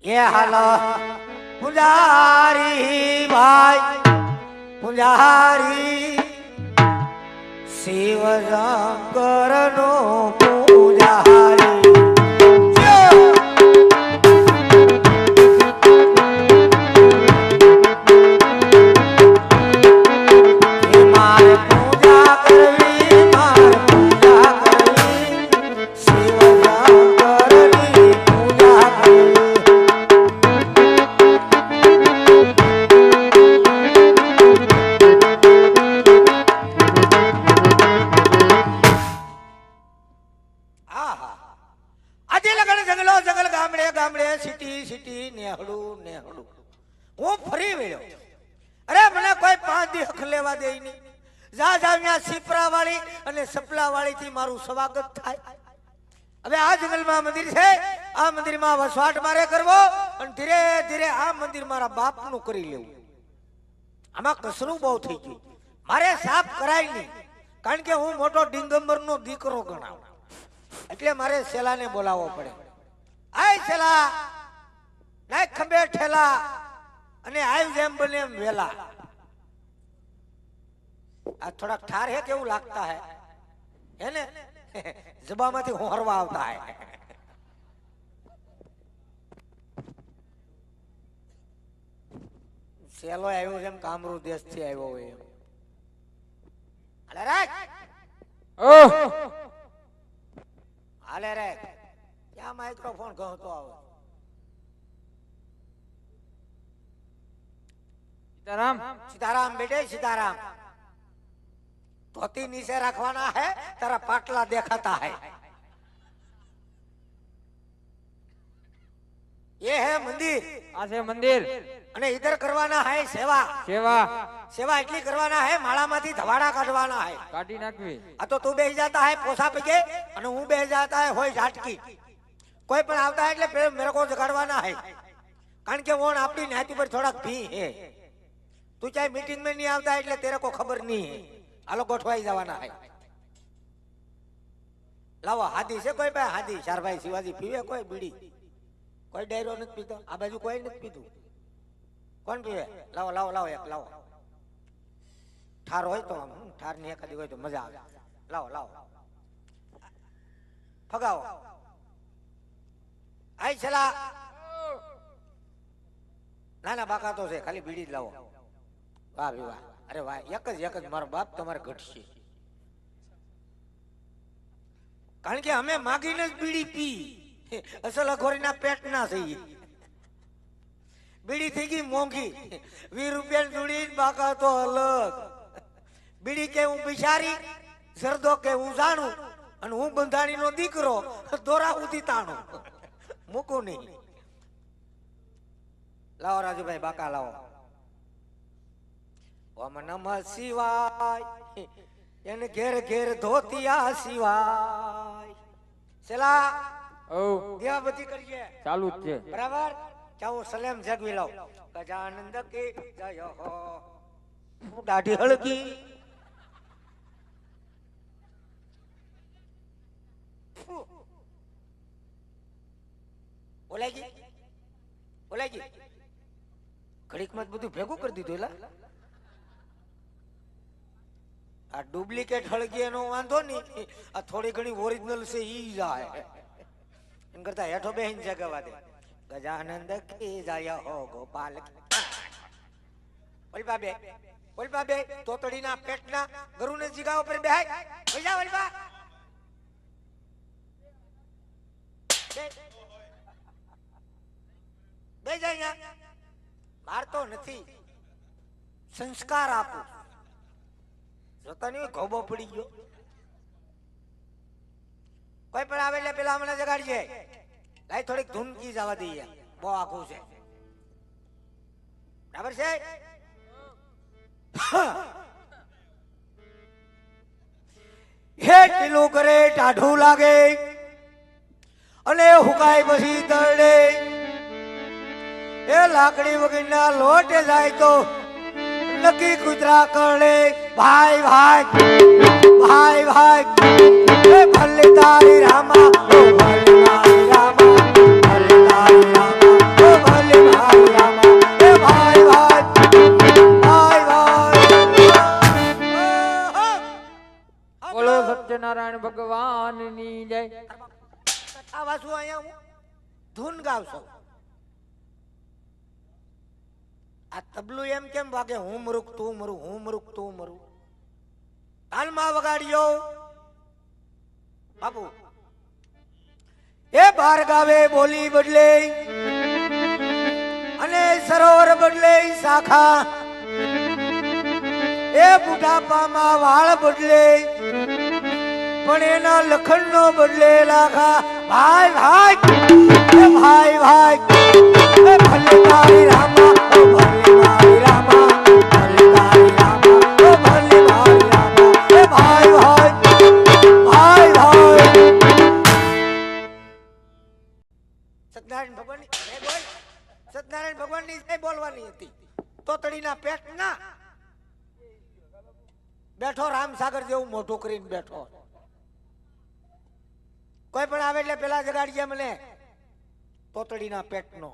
કે હાલો પુજારી ભાઈ પુજારી શિવ શંકર નો પુજારી હું ફરી વળ્યો. અરે મને કોઈ 5 દી હક લેવા દે નહીં. જા જાવ્યા સિપરા વાળી અને સપલા વાળી થી મારું સ્વાગત થાય. હવે આ જંગલમાં મંદિર છે, આ મંદિરમાં વસવાટ મારે કરવો અને ધીરે ધીરે આ મંદિર મારા બાપનું કરી લેવું. આમાં કસરું બહુ થઈ ગયું. મારે સાફ કરાય નહીં, કારણ કે હું મોટો ડિંગંબરનો દીકરો ગણાવ, એટલે મારે સેલાને બોલાવવો પડે. આય સેલા નાય ખંભે ઠેલા અને આવ જેમ બને એમ વેલા. આ થોડા ઠાર હે કેવું લાગતા હે ને જબામાંથી હોરવા આવતા હે. સેલો આવ્યો છે એમ કામરૂ દેશ થી આવ્યો હોય એમ. હાલે રે હાલે રે ક્યાં માઇક્રોફોન કહતો આવે. सीताराम सीताराम बेटे सीताराम. धोती नीचे रखवाना है, तेरा पाटला देखाता है. ये है मंदिर. आज है मंदिर અને इधर करवाना है सेवा. सेवा सेवा એટલી કરવાના है માળામાંથી ધવાડા કાઢવાના है. કાઢી નાખવી. આ તો તું બેસી જાતા है પોસા પગે અને હું બેસી જાતા है હોય ઝાટકી. કોઈ પણ આવતા है એટલે मेरे को जगाड़वाना है, કારણ કે वो આપણી નાતી પર થોડા ભી है. तू चाहे मीटिंग में नहीं आता એટલે तेरे को खबर नहीं है. आलो गोठवाई जवाना है. लाओ हादी से कोई भाई हादी चार भाई शिवाजी पीवे कोई बीड़ी कोई डायरो नहीं पीतो. आ बाजू कोई नहीं पीतू. कौन पीवे? लाओ लाओ लाओ एक लाओ. ठार होय तो ठार नहीं एकादी होय तो मजा आवे. लाओ लाओ फगाओ. आई चला ना ना बाका तो से खाली बीड़ी लाओ. वाह भी वाह. अरे वाह एक જ મારો બાપ તમારે ઘટશે, કારણ કે અમે માગીને જ બીડી પી. અસલ અઘોરીના પેટ ના થઈ. બીડી થઈ ગઈ મોંઘી, 20 રૂપિયાની જોડી બાકા તો અલગ. બીડી કે હું બિચારી, સરદો કે હું જાણું, અને હું બંધાણીનો દીકરો દોરા ઉધી તાણું. મૂકું નહીં. લાવો રાજુભાઈ બાકા લાવો. ઓમ નમઃ શિવાય એને ઘેર ઘેર ધોતિયા શિવાય. સેલા ઓ દેવાબતી કરીએ ચાલુ જ છે. બરાબર. ચાલો સલેમ જગવી લો. ગજાનંદ કી જય હો. દાઢી હળકી બોલાઈ ગઈ ઘડીક માં બધું ભેગું કરી દીધું. એલા આ ડુપ્લિકેટ હળગી એનો વાંધો નહીં, આ થોડી ઘણી ઓરિજિનલ છે ઈ જાય. એમ કરતા હેઠો બેહીને જગાવા દે. ગજાનંદ કી જય હો ગોપાલ. ઓલબા બે તોતડીના પેટના ગરુને જીગા ઉપર બેહાય. ઓજા ઓલબા બે જાય. મારતો નથી, સંસ્કાર આપું. જોતા નહીં ઘોબો પડી ગયો. કોઈ પણ આવે એટલે પેલા અમને જગાડીએ. લાઈ થોડીક ધૂનકી જવા દઈએ, બહુ આખું છે. બરાબર છે. હે ટીલું કરે ટાઢું લાગે અને હુકાય પછી તરડે. એ લાકડી વગરના લોટે જાય તો નકી કુતરા કરડે. ભાઈ ભાઈ ભલે તારી રામા, ભલે તારી રામા, ભલે તારી રામા, છું અહીંયા હું ધૂન ગાવશો. આ તબલું એમ કેમ વાગે? હું મરુક તું મરું, હું મરુક તું મરું. તાલમાં વગાડ્યો બાપુ. એ બાર ગાવે બોલી બદલે અને સરોવર બદલે શાખા. એ બુઢાપામાં વાળ બદલે પણ એના લખણ નો બદલે લાખા. ભાઈ ભાઈ એ ભાઈ ભાઈ એ ભલે તારી રામા, ઓ ભલે મારી રામા, ભલે તારી રામા, ઓ ભલે મારી રામા. એ ભાઈ ભાઈ ભાઈ ભાઈ. સત્યનારાયણ ભગવાનની જય બોલ. સત્યનારાયણ ભગવાનની જય બોલવાની હતી. તોતડીના પેટ ના બેઠો રામસાગર જેવું મોઢું કરીને બેઠો. કોઈ પણ આવે એટલે પેલા જગાડીએ મને તોતડીના પેટનો.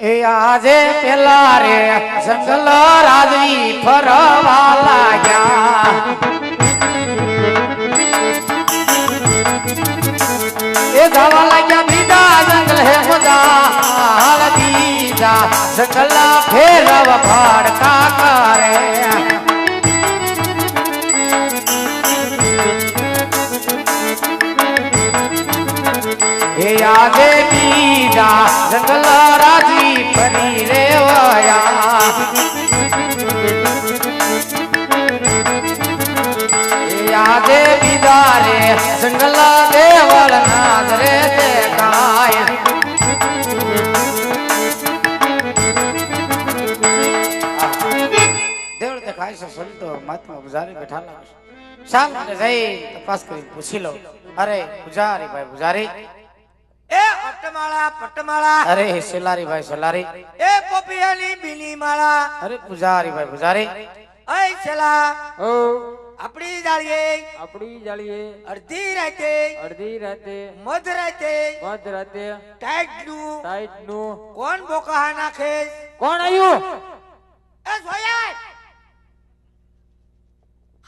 એ આજે પેલા રે જંગલ રાજવી ફરવા લાગ્યા. એ ગાવા લાગ્યા બીજા જંગલ હે મજા દીજા જંગલ ફેરવ ફાડકા કરે. એ આજે બીજા જંગલ રાજી ફરી રેવાયા. એ આજે બીજા રે જંગલ દેવળ નાદ રે દેખાય. દેવળ દેખાય છે સંતો મહાત્મા પૂજારી બેઠા લાગે છે. સામે જઈ તપાસ કરી પૂછી લો. અરે પૂજારી ભાઈ પૂજારી. એ પટમાળા પટમાળા. અરે સેલારી ભાઈ સેલારી. એ પોપિયાની બીની માળા. અરે પૂજારી ભાઈ પૂજારી. અય છેલા ઓ આપણી જાળીએ આપણી જાળીએ અડધી રાતે અડધી રાતે મધ રાતે મધ રાતે ટાઈટ નું નું કોણ બોકા નાખે? કોણ આવ્યું? એ સોયા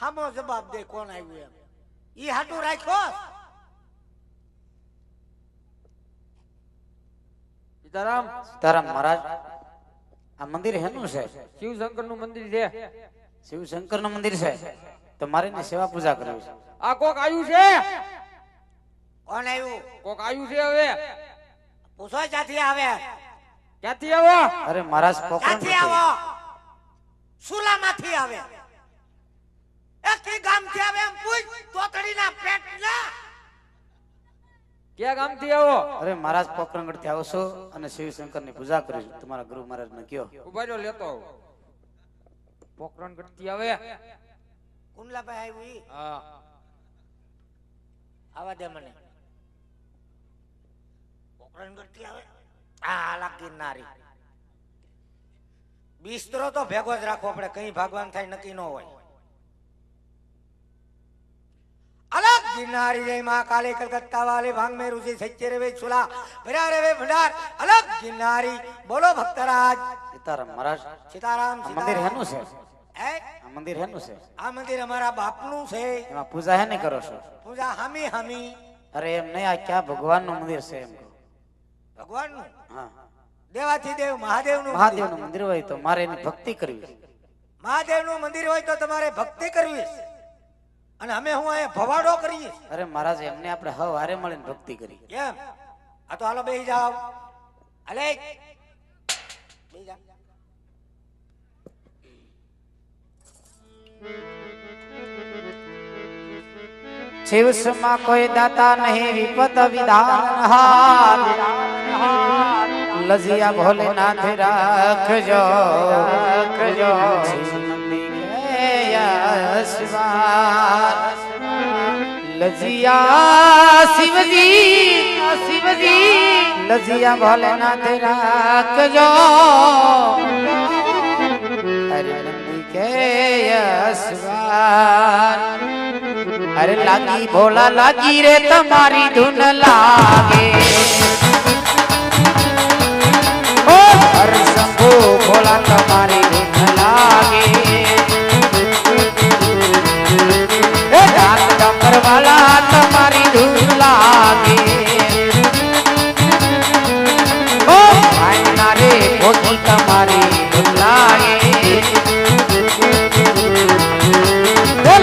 હામો જવાબ દે કોણ આવ્યું એમ. ઈ હાટું રાખ્યો. સીતારામ સીતારામ મહારાજ. આ મંદિર હેનું છે? શિવશંકર નું મંદિર છે. શિવશંકર નું મંદિર છે. તો મારે એની સેવા પૂજા કરવી છે. આ કોક આવ્યું છે. કોણ આવ્યું? કોક આવ્યું છે. હવે પૂછો ક્યાંથી આવે? ક્યાંથી આવો? અરે મહારાજ ક્યાંથી આવો? સુલામાંથી આવે. એક ગામથી આવે એમ પૂછ. તોતડીના પેટ ના. ક્યાં ગામથી આવો? અરે મહારાજ પોકરણગઢ થી આવશો અને શિવશંકર ની પૂજા કરીશ. તમારા ગુરુ મહારાજ ને કયો. ઉભા રહ્યો લેતો આવો. પોકરણગઢ થી આવે. કુંડલાભાઈ આવ્યું ઈ? હા આવા દે મને. પોકરણગઢથી આવે. આ લાગીનારી બિસ્તરો તો ભેગો જ રાખવો પડે. કઈ ભાગવાન થાય નક્કી ન હોય. अलग गिरनारी जय मां काले कलकत्ता वाले भांग में रुचि सच्चे रे वे चुला भरा रे वे भंडार. अलग गिरनारी बोलो भक्तराज. સીતારામ મહારાજ. सीताराम આ મંદિર सीताराम. હેનું છે? હે આ મંદિર હેનું છે? આ મંદિર અમારા બાપનું છે. એમાં પૂજા હે ને કરો છો? પૂજા હામી હામી અરે એમ નહીં, આ ક્યાં ભગવાન નું મંદિર છે એમ કહો. ભગવાનનું. હા, દેવાથી દેવ મહાદેવનું મહાદેવ નું મંદિર હોય તો મારે એની ભક્તિ કરવી. મહાદેવનું મંદિર હોય તો તમારે ભક્તિ કરવી. અને અમે હું અહીંયા ભવાડો કરીએ. અરે મહારાજ એમને આપણે હવ હારે મળીને ભક્તિ કરી. કેમ? આ તો હાલો બેસી જાઓ. અલે બેસી જા. શિવસમાં કોઈ દાતા નહીં વિપત વિધાન હાર. લજિયા ભોલેનાથ રાખજો રાખજો. લજિયા શિવજી શિવજી લજિયા ભોલેનાથ રાખજો. હરિ નંદી કે યશવાર. अरे लागी भोला लागी रे तुम्हारी धुन लागे ओ हर शंभो भोला तुम्हारी धुन लागे ए डाक डमर वाला तुम्हारी धुन लागे ओ आईना रे भोगी तुम्हारी धुन लागे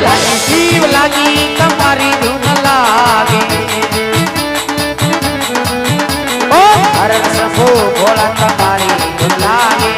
लागी जीव लागी तुम्हारी धुन लागे ओ हर शंभो भोला तुम्हारी धुन लागे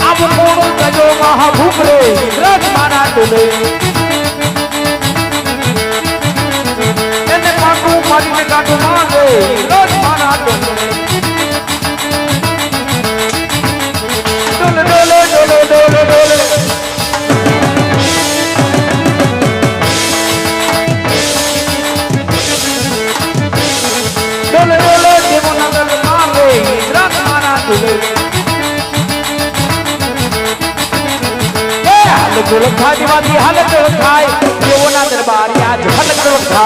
अब कोण गजो महाभूपरे रथ मारा डोले એને પાટું મારીને કાઢો માંગે રથ મારા ડોલે ડોલે ડોલે ડોલે ડોલે ડોલે ડોલે ડોલે દેવો નગર માંગે રથ મારા ડોલે हालत डोलक था दिवाली हालत डोलक थाय देवोना दरबार आज हालत डोलक था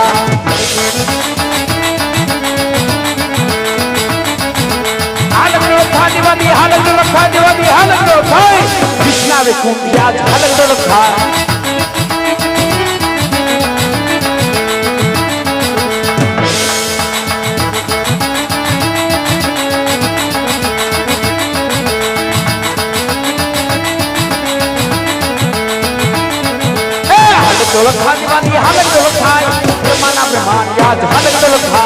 हालत डोलक था दिवाली हालत डोलक था दिवाली हालत डोलक थाय कृष्णा वे कुंडी आज हालत डोलक था डोलक था दीवानी हालत डोलक था ब्रह्माना ब्रह्मांड याद हालत डोलक था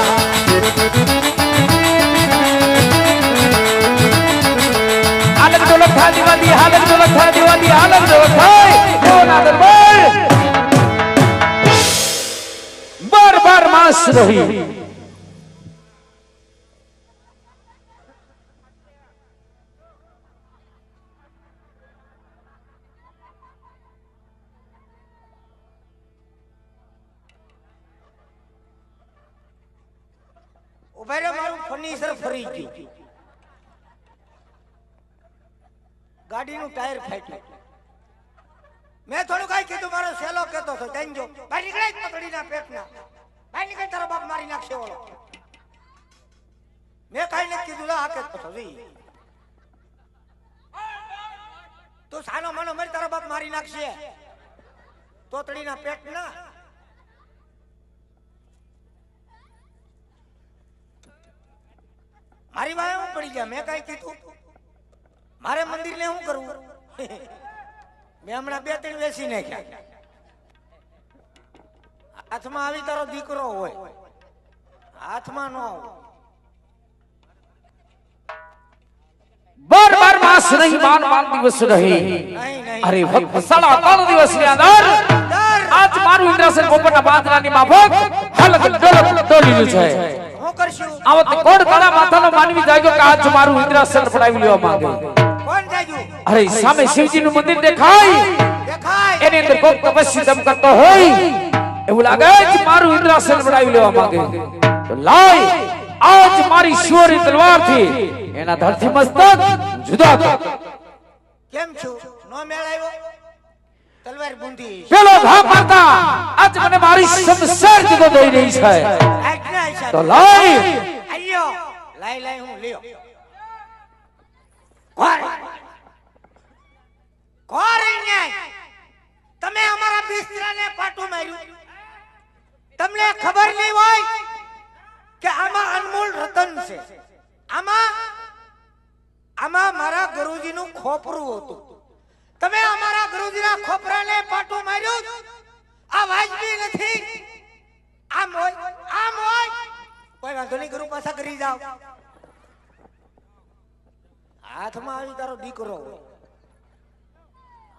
हालत डोलक था दीवानी हालत डोलक था दीवानी हालत डोलक था कोना दरबार बार बार मास रही ઉભેરે મારું ફર્નિચર ફરી ગયું ગાડીનું ટાયર ફાટ્યું મેં થોડું કઈ કીધું મારો સેલો કહેતો હતો તેંજો ભાઈ નીકળે પકડીના પેટના ભાઈ નીકળે તારો બાપ મારી નાખશે ઓલો મેં કઈ નથી કીધું આ કહેતો હતો તું સાનો માનો મરી તારો બાપ મારી નાખશે તોતડીના પેટના મારી વાય હું પડી ગયા મેં કઈ કીધું મારે મંદિર ને શું કરવું મેં હમણાં 2-3 વેચી નાખ્યા હાથમાં આવી તારો દીકરો હોય હાથમાં ન હોય बार बार मास नहीं बार बार दिवस रहे अरे भक्त साला 3 दिवस के अंदर आज मारू इंद्रासन पोपटना बांधरानी माफक हलक डोलक डोलीલું છે હું કરશું આવત કોડ તારા માથાનો માનવી જાગ્યો કે આજ મારું ઇન્દ્રાસન પડાવી લેવા માંગે કોણ જાગ્યું અરે સામે શિવજીનું મંદિર દેખાય એની અંદર કોક તપસ્વી દમ કરતો હોય એવું લાગે કે મારું ઇન્દ્રાસન પડાવી લેવા માંગે તો લાય આજ મારી શિવરી તલવારથી એના ધરતી મસ્તક જુદા કર કેમ છો નો મેળ આવ્યો તલવાર બુંધી પેલો ઘા મારતા આજ મને મારી શમશેર જુદો દઈ રહી છે તો લાય આયો લાય લાય હું લ્યો કોર કોર અહીંયા તમે અમારા બિસ્તરાને પાટું માર્યું. તમને ખબર નહીં હોય કે આમાં અનમોલ રતન છે. આમાં મારા ગુરુજીનું ખોપરું હતું. તમે અમારા ગુરુજીના ખોપરાને પાટું માર્યું. આ વાજબી નથી. આમ હોય કોઈ વાંધો નહીં, ગુરુ પાછા કરી જાઓ. હાથમાં આવી તારો દીકરો હોય,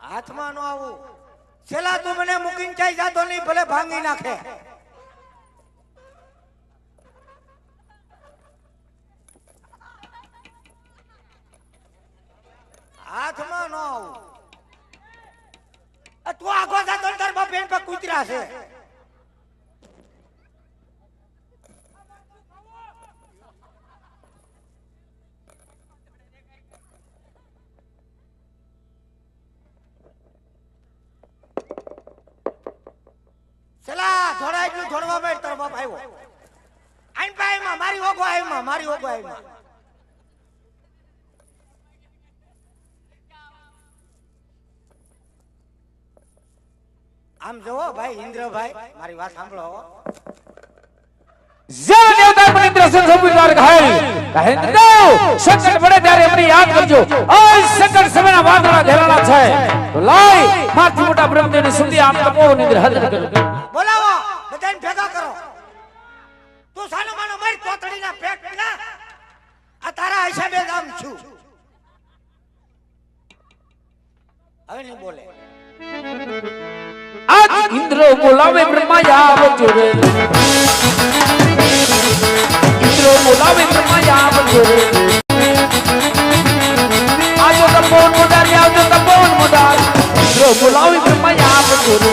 હાથમાં નો આવું. છેલ્લા તું મને મૂકીને ચાઈ જાતો નહીં, ભલે ભાંગી નાખે. હાથમાં નો આવું. તું આગો જાતો તાર બાપ બેન પર કૂતરા છે. ચલા થોડા એટલું થોડવા બેઠ તારો બાપ આવ્યો. આઈન પાઈમાં મારી ઓગો આઈમાં, મારી ઓગો આઈમાં. આમ જોવો ભાઈ ઇન્દ્રભાઈ, મારી વાત સાંભળો. જે દેવતા મને ઇન્દ્રસન સંબુદ્ધાર કહે ઇન્દ્રદેવ સંકટ પડે ત્યારે મને યાદ કરજો. આ સંકટ સમયના વાદળા ઘેરાણા છે, તો લાય માથી મોટા બ્રહ્મદેવની સુંદી આમ તપો નિંદ્ર હાજર કરો. બોલાવો, બધાને ભેગા કરો. તું સાનો માનો મારી તોતડીના પેટ ના આ તારા હિસાબે જ આમ છું. હવે નહીં બોલે. આજ ઇન્દ્ર બોલાવે બ્રહ્મા આવજો રે. ઇન્દ્ર બોલાવે બ્રહ્મા આવજો રે. આજો તપોન મોદાર આવજો તપોન મોદાર. ઇન્દ્ર બોલાવે બ્રહ્મા આવજો રે.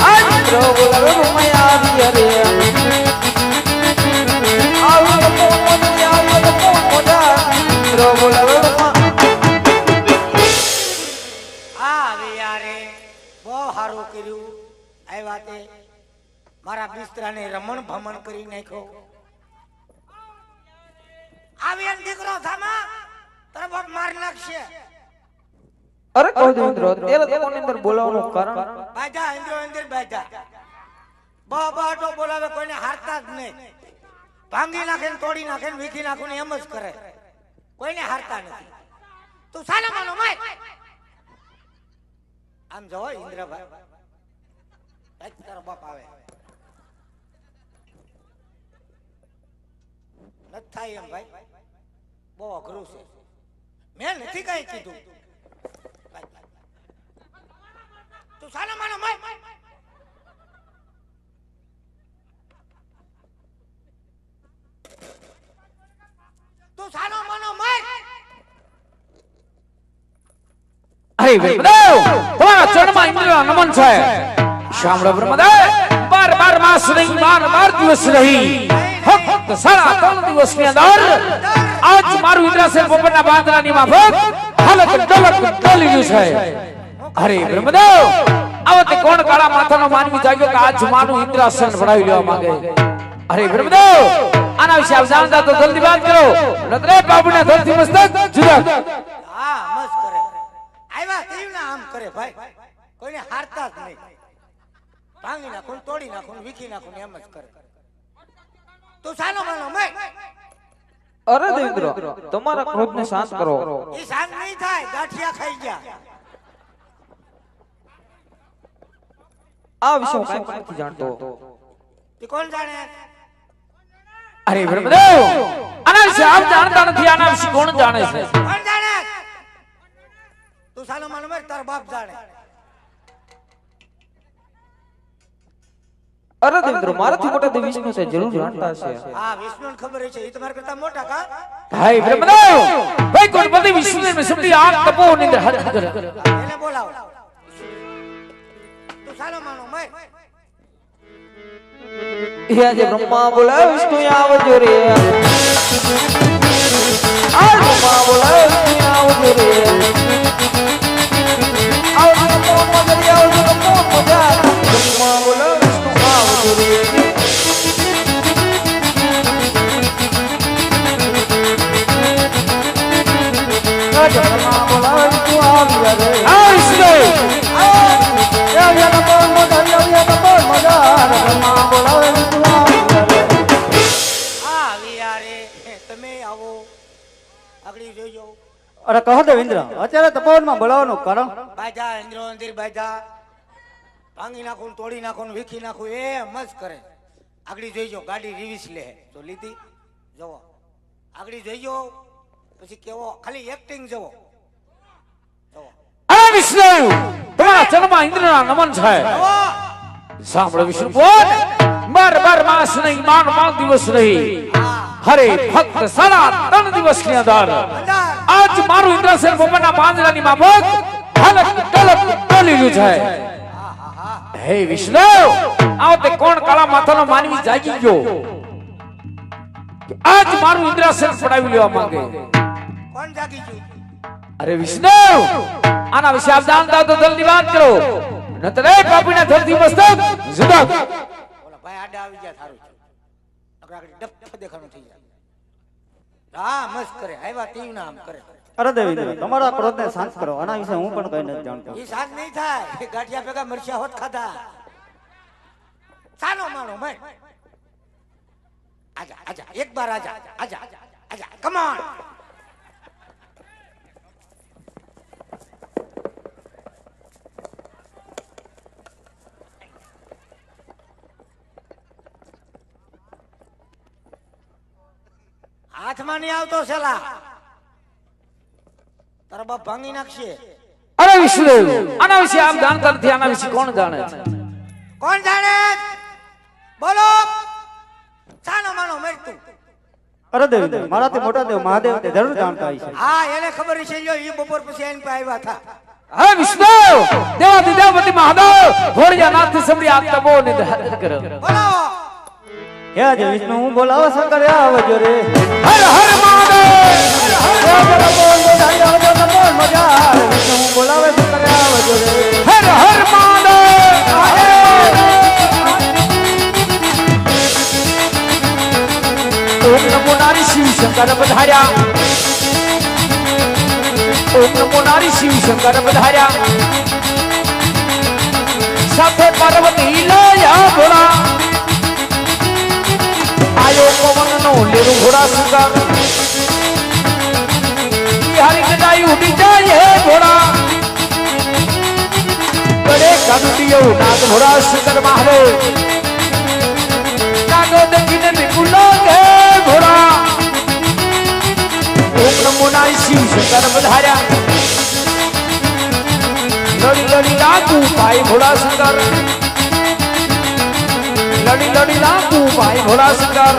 આજ ઇન્દ્ર બોલાવે બ્રહ્મા આવજો રે. મારા બિસ્તરાને રમણ ભમણ કરી નાખ્યો. આવી એક દીકરો થામા તારો બાપ માર નાખશે. અરે કહો ઇન્દ્ર તેલ કોની અંદર બોલાવવાનું કારણ? બાજા ઇન્દ્ર ઇન્દ્ર બાજા બાબાટો બોલાવે, કોઈને હારતા જ નહીં. ભાંગી નાખે ને તોડી નાખે ને વીખી નાખું ને એમ જ કરે, કોઈને હારતા નથી. તું સાના માનો માય. આમ જો ઇન્દ્રભાઈ તારો બાપ આવે નથી થાય એમ ભાઈ, બહુ અઘરું છે. મેં નથી કઈ કીધું. તું સાનો માનો માય. તું સાનો માનો માય. અરે બ્રહ્મદેવ તમારા ચરણમાં ઇન્દ્રના નમન છે. સાંભળો બ્રહ્મદેવ, 12 માસ નહીં 12 દિવસ રહી ફક્ત 3.5 દિવસની અંદર આજ મારું ઇન્દ્રાસન બપોરના બાંદરાની માફક હાલત ડલક ડોલી ગયું છે. અરે બ્રહ્મદેવ, આવતે કોણ કાળા માથાનો માનવી જાગ્યો કે આજ મારું ઇન્દ્રાસન ભરાવી લેવા માંગે. અરે બ્રહ્મદેવ, આના વિશે આપ જાણતા તો જલ્દી વાત કરો, નતરે બાબુને ધરતી મસ્તક જુદા. હા મસ્ત કરે. આવ્યા તેવના આમ કરે ભાઈ, કોઈને હારતા જ નહીં. ભાંગી નાખું, તોડી નાખું, વીખી નાખું એમ જ કરે. તું સાનો માનો મેં. અરે દેવેન્દ્ર તમારા ક્રોધને શાંત કરો. એ શાંત નહીં થાય, ગાંઠિયા ખાઈ ગયા. આ વિશે હું કાંઈ નથી જાણતો. તે કોણ જાણે? અરે બ્રહ્મદેવ, આના વિશે આપ જાણતા નથી, આના વિશે કોણ જાણે છે? કોણ જાણે? તું સાનો માનો મેં, તારો બાપ જાણે. અરે દેવેન્દ્ર મારાથી મોટા દેવ વિષ્ણુ છે, જરૂર જાણતા છે. હા વિષ્ણુને ખબર છે, એ તમારા કરતા મોટા કા? હાય બ્રહ્મદેવ, ભાઈ કોણ બધી વિષ્ણુને સબડી આંખ તપો નિંદર હાજર કરે. એને બોલાવો. તું સાનો માનો મેં. આજે બ્રહ્મા બોલાવે વિષ્ણુ આવજો રે. આ બ્રહ્મા બોલાવે વિષ્ણુ આવજો રે. આવજો મોન મગરી આવજો મોન મજા. બ્રહ્મા બોલાવે વિષ્ણુ આવજો રે. અરે કહો દે ઇન્દ્ર અત્યારે તપોવનમાં બોલાવવાનું કારણ બાજા ઇન્દ્ર મંદિર બાજા ભાંગી નાખું તોડી નાખું વીખી નાખું એમ જ કરે. આગળ જોઈજો ગાડી રિવીસ લે તો લીધી જવો આગળ જોઈજો પછી કેવો ખાલી એક્ટિંગ જવો જવો અરે વિષ્ણુ તમારા ચરણમાં ઇન્દ્રના નમન છે. જવો સાંભળો વિષ્ણુ બાર માસ નહીં માન દિવસ નહીં હરે ફક્ત 3.5 દિવસની અંદર આજ મારું ઇન્દ્રસેન ભગવાનના પાંજરાની માફક હાલત તલબ ટોલી રહ્યું છે. હે વિષ્ણુ આવ તે કોણ કાળા માથાનો માનવી જાગી ગયો કે આજ મારું ઇન્દ્રસેન પડાવી લેવા માંગે. કોણ જાગી ગયું? અરે વિષ્ણુ આના વિશે આપ જાણતા હો તો જલ્દી વાત કરો નતર એ પાપીના ધરતી મસ્તક જુદા. બોલો ભાઈ આડા આવી ગયા થારું છે નકર આગળ ડફ દેખાણું થઈ જાય. હા મસ્ત કરે આવ્યા ટીવ ના આમ કરે. અરે દેવેન્દ્ર તમારા ક્રોધને શાંત કરો આના વિશે હું પણ કઈ નથી જાણતો એ શાંત નહીં થાય એ ગાંઠિયા ભેગા મરચા હોત ખાધા સાનો માનો મેં આજા આજા એક બાર આજા આજા આજા કમ ઓન હાથમાં નહીં આવતો સેલા તારા બાપ ભાંગી નાખશે. અરે વિષ્ણુ આના વિશે આપ જાણતા નથી આના વિશે કોણ જાણે છે? કોણ જાણે? બોલો સાનો માનો મરતું. અરે દેવેન્દ્ર મારાથી મોટા દેવ મહાદેવ તે જરૂર જાણતા હશે હા એને ખબર છે જો એ બપોર પછી એની પાસે આવ્યા હતા. હે વિષ્ણુ દેવાદી દેવપતિ મહાદેવ ભોળિયા નાથ સમરી આપ તબો નિધાન કરો. બોલાવો હે આજે વિષ્ણુ હું બોલાવો શંકર આવજો રે હર હર મહાદેવ વિષ્ણુ હું બોલાવે શંકર આવજો રે હર હર મહાદેવ. ઓમ નમો નારી શિવ શંકર પધાર્યા. ઓમ નમો નારી શિવ શંકર પધાર્યા. સાથે પાર્વતી લાયા ભોળા આયો પવન નો લેરું ઘોડા સુગા હરી ગદાઈ ઉડી જાય હે ઘોડા કરે કાંડિયો નાગ ઘોડા સુંદર મહાદેવ નાગો દેખીને વિપુલો કે ઘોડા. ઓમ નમો નારી શિવ શંકર પધાર્યા. લડી લડી લાગુ પાય ઘોડા સુંદર લડી લડી લાગુ ભાઈ ઘોડા શંકર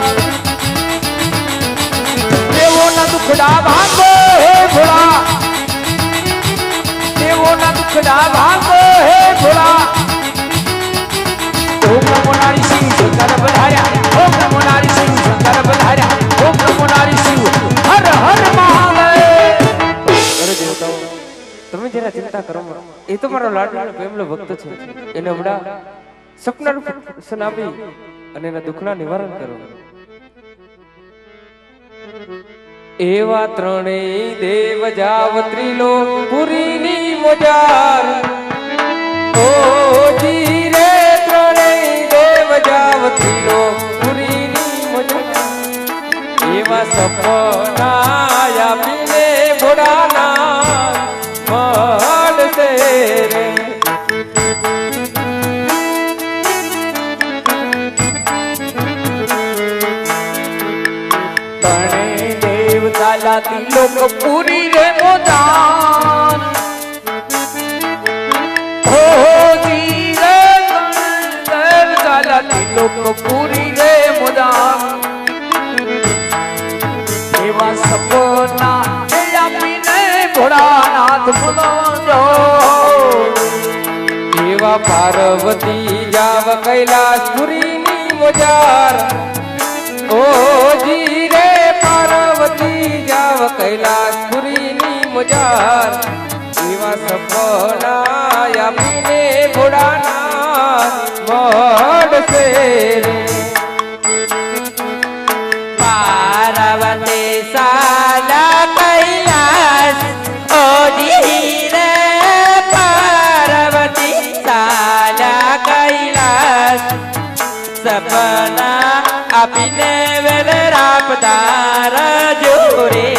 દેવોના દુખડા ભાંગો હે ઘોડા દેવોના દુખડા ભાંગો હે ઘોડા. ઓમ નમો નારી શિવ શંકર પધાર્યા. ઓમ નમો નારી શિવ શંકર પધાર્યા. ઓમ નમો નારી શિવ હર હર મહાદેવ. અરે દેવતાઓ તમે જરા ચિંતા કરો એ તો મારો લાડલો પ્રેમલો ભક્ત છે એને હમણાં સપનાનું દર્શન આપી અને એના દુઃખના નિવારણ કરો. એવા ત્રણેય દેવ જાવ ત્રિલોક પુરીની મોજાર ઓ ધીરે ત્રણેય દેવ જાવ ત્રિલોક પુરીની મોજાર એવા સપના આપીને ભોળાના મળશે રે. તિલોક પૂરી રે મોદાન હો ધીરે દેવ ચાલા તિલોક પૂરી રે મોદાન એવા સપના આપીને ભોળાનાથ બોલાવજો. એવા પાર્વતી જાવ કૈલાસપુરીની મોજાર ઓ ધીરે પાર્વતી જાવ કૈલાસપુરીની મોજાર એવા સપના આપીને ઘોડાના મળશે રે. પાર્વતી સાલા કૈલાસ ઓ ધીરે પાર્વતી સાલા કૈલાસ સપના આપીને વેલ રાપદાર જોરે.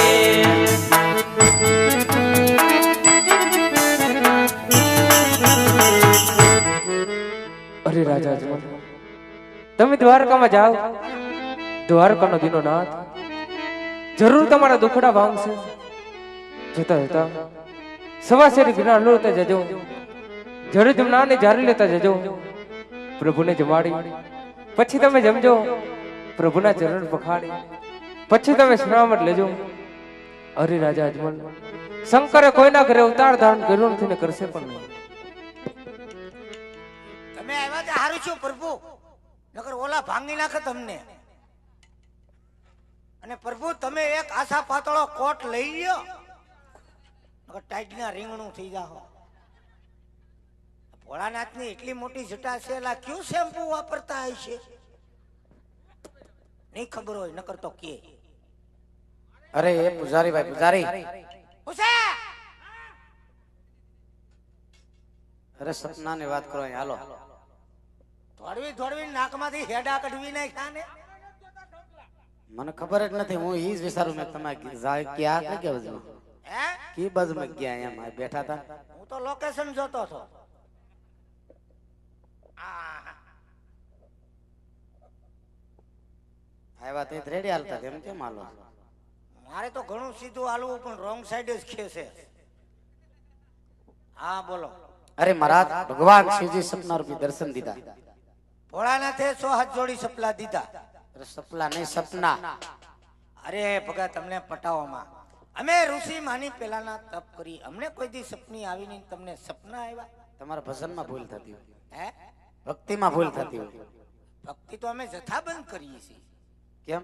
રાજા અજમલ, તમે દ્વારકામાં જાઓ, દ્વારકાનો દીનોનાથ જરૂર તમારા દુખડા ભાંગશે. જતા જતા સવાશેરી વિના લોતા જજો, જરે જમનાને જારી લેતા જજો, પ્રભુને જમાડી પછી તમે જમજો, પ્રભુના ચરણ પખાડી પછી તમે શ્રામત લેજો. અરે રાજા અજમલ, શંકરે કોઈના ઘરે અવતાર ધારણ કર્યો નથી ને કરશે પણ નહીં. તમે આવ્યા તો હારું છું પ્રભુ, નકર ઓલા ભાંગી નાખે તમને. અને પ્રભુ તમે એક આશા પાતળો કોટ લઈ લ્યો, નકર ટાઈટના રીંગણું થઈ જાઓ. ભોળાનાથની એટલી મોટી જટા છે, એલા ક્યું શેમ્પુ વાપરતા હશે નહીં ખબર હોય, નકર તો કે અરે એ પૂજારી ભાઈ, પૂજારી, પૂછે. અરે સપનાની વાત કરો અહીં, હાલો. ધોડવી ધોડવી નાકમાંથી હેડા કઢવી નાખ્યા ને. મને ખબર જ નથી, હું ઈ જ વિચારું મેં તમે ક્યાં કે બાજુ હે કી બાજુ મેં ગયા અહીંયા બેઠા હતા. હું તો લોકેશન જોતો હતો. આવ્યા તે રેડી હાલતા તેમ કેમ હાલો? મારે તો ઘણું સીધું હાલવું પણ રોંગ સાઈડ જ ખેસે. હા બોલો. અરે મહારાજ, ભગવાન શિવજી સપના રૂપી દર્શન દીધા. ભોળાનાથે 100 હાથ જોડી સપલા દીધા. અરે સપલા નહીં, સપના. અરે ભગા તમને પટાવામાં અમે ઋષિ માની પેલાના તપ કરી, અમને કોઈ દી સપની આવી નહીં, તમને સપના આવ્યા? તમારા ભજનમાં ભૂલ થતી હોય, હે ભક્તિમાં ભૂલ થતી હોય. ભક્તિ તો અમે જથ્થાબંધ કરીએ છીએ. કેમ?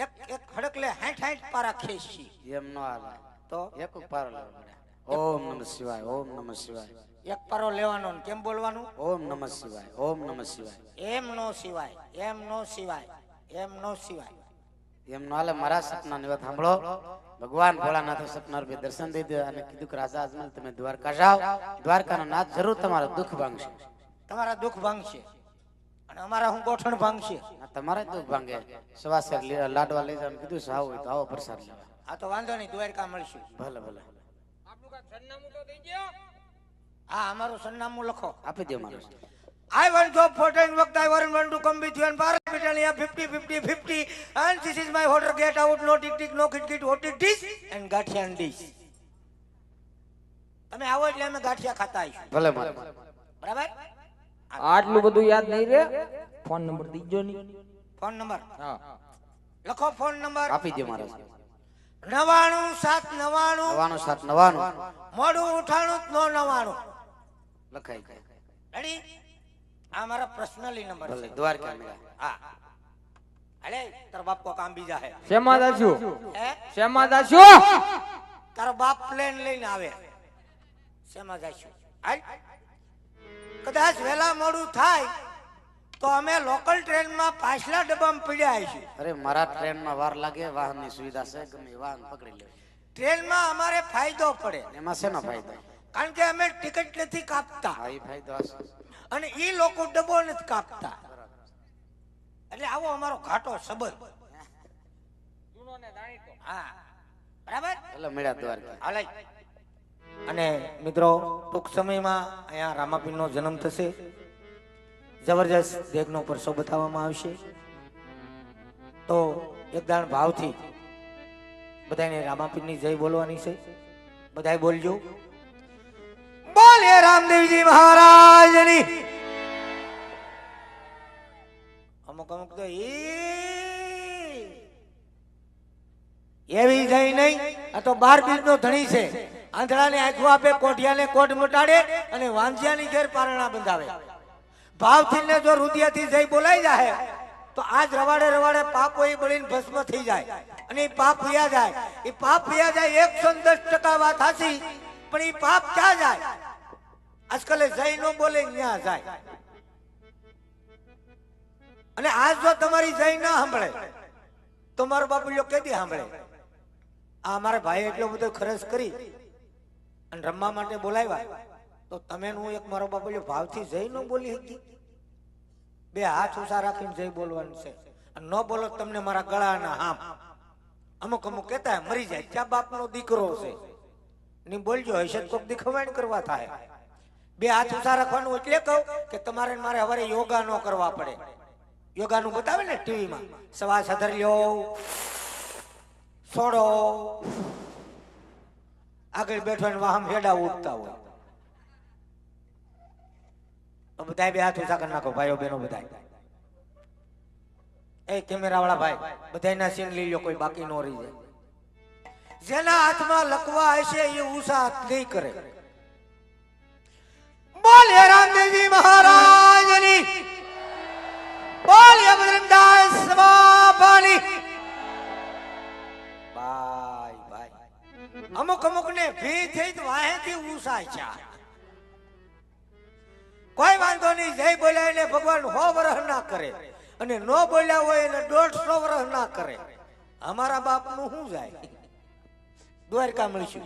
એક એક ખડકલે 60 પારા ખેંચી. એમ ન હાલે તો એક પારો લેવો પડે. ઓમ નમઃ શિવાય, ઓમ નમઃ શિવાય, એક પારો લેવાનો ને કેમ બોલવાનું? ઓમ નમઃ શિવાય, ઓમ નમઃ શિવાય. એમ નો સિવાય, એમ નો સિવાય, એમ નો સિવાય. એમ નો હાલે. મારા સપનાની વાત સાંભળો. ભગવાન ભોળાનાથે સપના રૂપે દર્શન દીધું અને કીધું કે રાજા અજમલ તમે દ્વારકા જાઓ, દ્વારકાનો નાથ જરૂર તમારો દુઃખ ભાંગશે. તમારા દુઃખ ભાંગશે અને અમારા હું ગોઠણ ભાંગશે. તમારે દુઃખ ભાંગે. સવાસેર લાડવા લઈ જવાનું કીધું છે, આવો હોય તો આવો પ્રસાદ લેવા. આ તો વાંધો નહીં, દ્વારકા મળશું. ભલે ભલે હા અમારું સરનામું લખો. આપી દો મારું. I want job for 10 work. I want to come with you and Bharat Battalion 50 and this is my order. Get out, no tick tick, no kit kit, what it is and gathiya and dish. તમે આવો એટલે અમે ગાંઠિયા ખાતા આવીશું. ભલે મારે. બરાબર? આટલું બધું યાદ નહીં રે. ફોન નંબર દીજો નહીં. ફોન નંબર હા લખો. ફોન નંબર આપી દો મારો. 97 799 મોડું ઉઠાણું નો 99. લખાઈ જાય. રેડી? આ મારા પર્સનલી નંબર ભલે છે. દ્વારકા મળ્યા. હા અરે તારો બાપ કો કામ બીજા હે. શેમાં દાશું? હે શેમાં દાશું? તારો બાપ પ્લેન લઈને આવે. શેમાં જઈશું? હાલ. કદાચ વેલા મોડું થાય તો અમે લોકલ ટ્રેનમાં પાછલા ડબ્બામાં પડ્યા આવીશું. અરે મારા ટ્રેનમાં વાર લાગે, વાહનની સુવિધા છે, ગમે એ વાહન પકડી લે. ટ્રેનમાં અમારે ફાયદો પડે એમાં શેનો ફાયદો? કારણ કે અમે ટિકિટ નથી કાપતા હા, એ ફાયદો હશે. અને એ લોકો ડબ્બો નથી કાપતા. એટલે આવો અમારો ઘાટો સંબંધ. હા બરાબર. ભલે મળ્યા દ્વારકા. હાલે. અને મિત્રો ટૂંક સમયમાં અહીંયા રામાપીરનો જન્મ થશે. જબરજસ્ત દેગનો પરસો બતાવવામાં આવશે. તો એક દાણ ભાવથી બધાને રામાપીરની જય બોલવાની છે. બધાય બોલજો. બોલે રામદેવજી મહારાજની. અમુક અમુક તો એવી જઈ નહીં. આ તો 12 બીજનો ધણી છે. આંધળાને આંખો આપે, કોઠિયાને કોટ મટાડે અને વાંજિયાની ઘેર પારણા બંધાવે. ભાવથી ને જો રુદિયાથી જઈ બોલાઈ જાય તો આજ રવાડે રવાડે પાપો એ બળીને ભસ્મ થઈ જાય અને એ પાપ ભયા જાય. એ પાપ ભયા જાય 110% વાત હાસી, પણ એ પાપ ક્યાં જાય? આજકાલે જઈ નો બોલે ત્યાં જાય. અને આજ જો તમારી જઈ ના સાંભળે તો મારો બાપુલ્યો કેદી સાંભળે? આ અમારા ભાઈ એટલો બધો ખર્ચ કરી અને રમવા માટે બોલાવ્યા, તો તમે હું એક મારો બાપુલ્યો ભાવથી જઈ ન બોલી હતી? 2 હાથ ઊંચા રાખીને જઈ બોલવાનું છે. અને ન બોલો તમને મારા ગળાના હામ. અમુક અમુક કહેતા મરી જાય ત્યાં બાપનો દીકરો છે ની બોલજો, હશે કોક દીખવાણ કરવા થાય. બે હાથ ઊંચા રાખવાનું એટલે કહું કે તમારે ને મારે હવારે યોગા ન કરવા પડે. યોગાનું બતાવે ને ટીવીમાં, શ્વાસ અધર લ્યો, છોડો, આગળ બેઠો ને વાહમ હેડા ઉઠતા હોય. બધા બે હાથ ઊંચા કરી નાખો ભાઈઓ બહેનો બધા. એ કેમેરા વાળા ભાઈ બધાના સીન લઈ લો, કોઈ બાકી ન રહી જાય. જેના હાથમાં લકવા હશે એ ઊંચા હાથ નહીં કરે. બોલે રામદેવજી મહારાજની, બોલે બજરંગદાસ બાબાની. ભાઈ ભાઈ અમુક ને ભી થઈ તો વાહેથી ઊંચા છે. કોઈ વાંધો નહીં, જય બોલ્યા એટલે ભગવાન 100 વર્ષ ના કરે અને નો બોલ્યા હોય એટલે 150 વર્ષ ના કરે. અમારા બાપ નું શું જાય? દ્વારકા મળીશું.